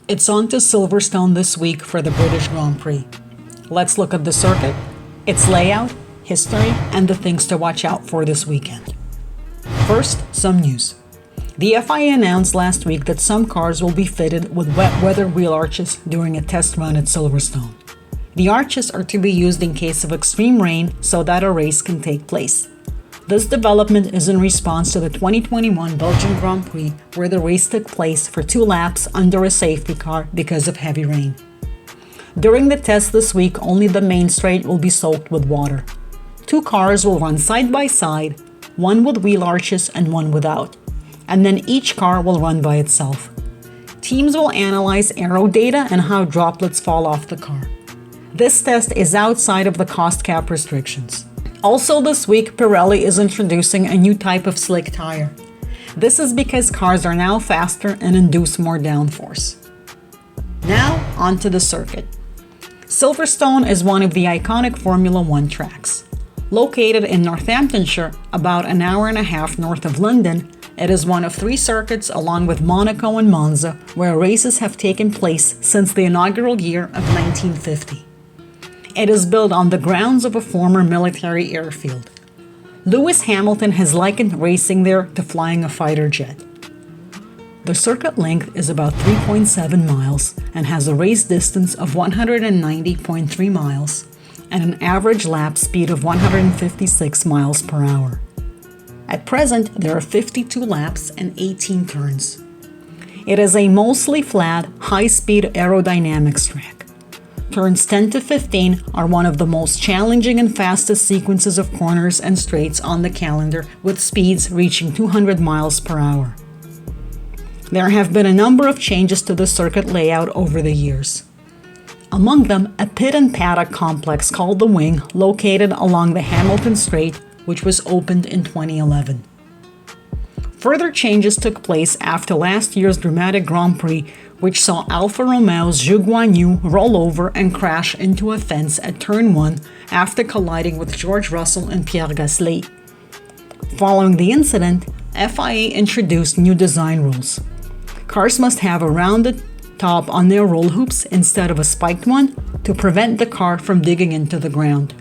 It's on to Silverstone this week for the British Grand Prix. Let's look at the circuit, its layout, history, and the things to watch out for this weekend. First, some news. The FIA announced last week that some cars will be fitted with wet weather wheel arches during a test run at Silverstone. The arches are to be used in case of extreme rain so that a race can take place. This development is in response to the 2021 Belgian Grand Prix, where the race took place for 2 laps under a safety car because of heavy rain. During the test this week, only the main straight will be soaked with water. 2 cars will run side by side, one with wheel arches and one without, and then each car will run by itself. Teams will analyze aero data and how droplets fall off the car. This test is outside of the cost cap restrictions. Also this week, Pirelli is introducing a new type of slick tire. This is because cars are now faster and induce more downforce. Now, onto the circuit. Silverstone is one of the iconic Formula One tracks. Located in Northamptonshire, about an hour and a half north of London, it is one of 3 circuits along with Monaco and Monza where races have taken place since the inaugural year of 1950. It is built on the grounds of a former military airfield. Lewis Hamilton has likened racing there to flying a fighter jet. The circuit length is about 3.7 miles and has a race distance of 190.3 miles and an average lap speed of 156 miles per hour. At present, there are 52 laps and 18 turns. It is a mostly flat, high-speed aerodynamics track. Turns 10 to 15 are one of the most challenging and fastest sequences of corners and straights on the calendar, with speeds reaching 200 miles per hour. There have been a number of changes to the circuit layout over the years. Among them, a pit and paddock complex called the Wing, located along the Hamilton Straight, which was opened in 2011. Further changes took place after last year's dramatic Grand Prix, which saw Alfa Romeo's Zhu Guanyu roll over and crash into a fence at Turn 1 after colliding with George Russell and Pierre Gasly. Following the incident, FIA introduced new design rules. Cars must have a rounded top on their roll hoops instead of a spiked one to prevent the car from digging into the ground.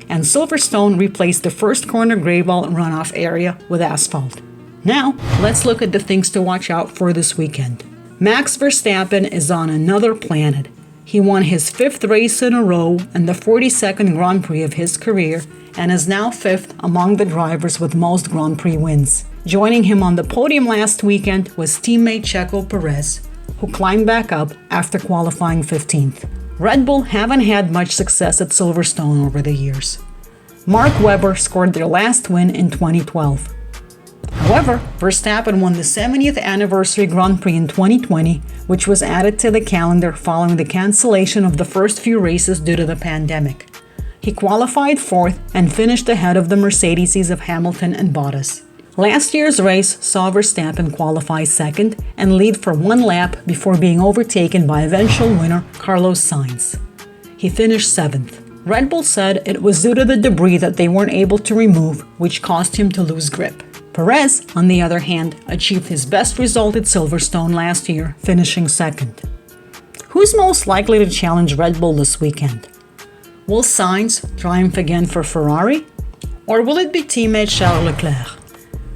And Silverstone replaced the first corner gravel runoff area with asphalt. Now, let's look at the things to watch out for this weekend. Max Verstappen is on another planet. He won his 5th race in a row and the 42nd Grand Prix of his career, and is now 5th among the drivers with most Grand Prix wins. Joining him on the podium last weekend was teammate Checo Perez, who climbed back up after qualifying 15th. Red Bull haven't had much success at Silverstone over the years. Mark Webber scored their last win in 2012. However, Verstappen won the 70th anniversary Grand Prix in 2020, which was added to the calendar following the cancellation of the first few races due to the pandemic. He qualified 4th and finished ahead of the Mercedeses of Hamilton and Bottas. Last year's race saw Verstappen qualify 2nd and lead for 1 lap before being overtaken by eventual winner Carlos Sainz. He finished 7th. Red Bull said it was due to the debris that they weren't able to remove, which caused him to lose grip. Perez, on the other hand, achieved his best result at Silverstone last year, finishing 2nd. Who's most likely to challenge Red Bull this weekend? Will Sainz triumph again for Ferrari? Or will it be teammate Charles Leclerc?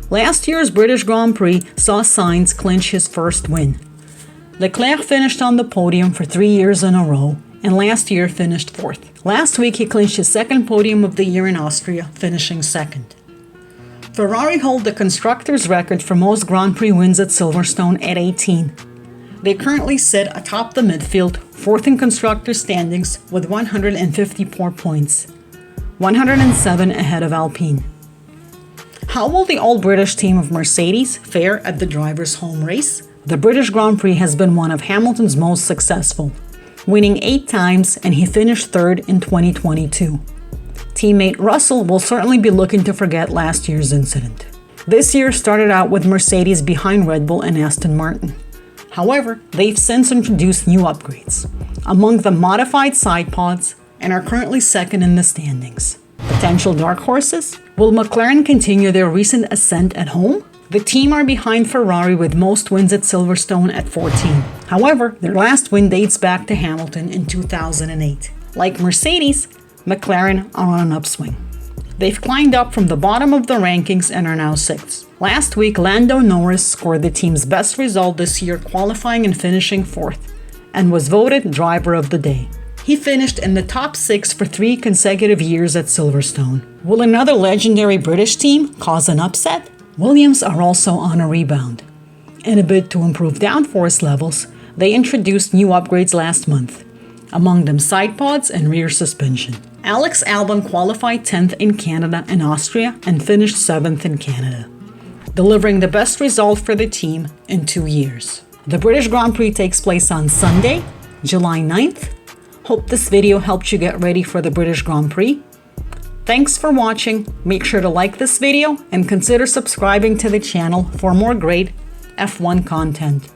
Last year's British Grand Prix saw Sainz clinch his first win. Leclerc finished on the podium for 3 years in a row, and last year finished 4th. Last week he clinched his 2nd podium of the year in Austria, finishing 2nd. Ferrari hold the constructors' record for most Grand Prix wins at Silverstone at 18. They currently sit atop the midfield, 4th in constructors' standings with 154 points, 107 ahead of Alpine. How will the all-British team of Mercedes fare at the drivers' home race? The British Grand Prix has been one of Hamilton's most successful, winning 8 times, and he finished 3rd in 2022. Teammate Russell will certainly be looking to forget last year's incident. This year started out with Mercedes behind Red Bull and Aston Martin. However, they've since introduced new upgrades, among them modified side pods, and are currently 2nd in the standings. Potential dark horses? Will McLaren continue their recent ascent at home? The team are behind Ferrari with most wins at Silverstone at 14. However, their last win dates back to Hamilton in 2008. Like Mercedes, McLaren are on an upswing. They've climbed up from the bottom of the rankings and are now 6th. Last week, Lando Norris scored the team's best result this year, qualifying and finishing 4th, and was voted Driver of the Day. He finished in the top 6 for 3 consecutive years at Silverstone. Will another legendary British team cause an upset? Williams are also on a rebound. In a bid to improve downforce levels, they introduced new upgrades last month, among them side pods and rear suspension. Alex Albon qualified 10th in Canada and Austria and finished 7th in Canada, delivering the best result for the team in 2 years. The British Grand Prix takes place on Sunday, July 9th. Hope this video helped you get ready for the British Grand Prix. Thanks for watching. Make sure to like this video and consider subscribing to the channel for more great F1 content.